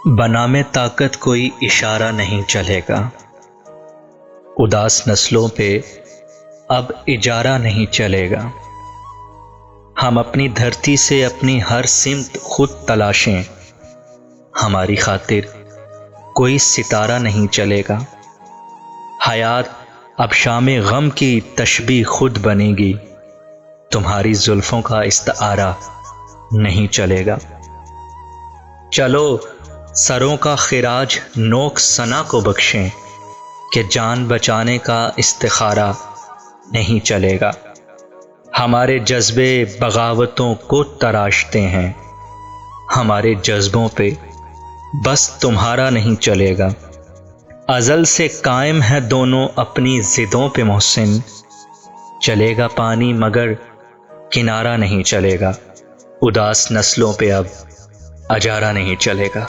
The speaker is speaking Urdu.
بنام طاقت کوئی اشارہ نہیں چلے گا، اداس نسلوں پہ اب اجارہ نہیں چلے گا۔ ہم اپنی دھرتی سے اپنی ہر سمت خود تلاشیں، ہماری خاطر کوئی ستارہ نہیں چلے گا۔ حیات اب شام غم کی تشبیہ خود بنے گی، تمہاری زلفوں کا استعارہ نہیں چلے گا۔ چلو سروں کا خراج نوک ثنا کو بخشیں کہ جان بچانے کا استخارہ نہیں چلے گا۔ ہمارے جذبے بغاوتوں کو تراشتے ہیں، ہمارے جذبوں پہ بس تمہارا نہیں چلے گا۔ ازل سے قائم ہے دونوں اپنی ضدوں پہ محسن، چلے گا پانی مگر کنارہ نہیں چلے گا۔ اداس نسلوں پہ اب اجارہ نہیں چلے گا۔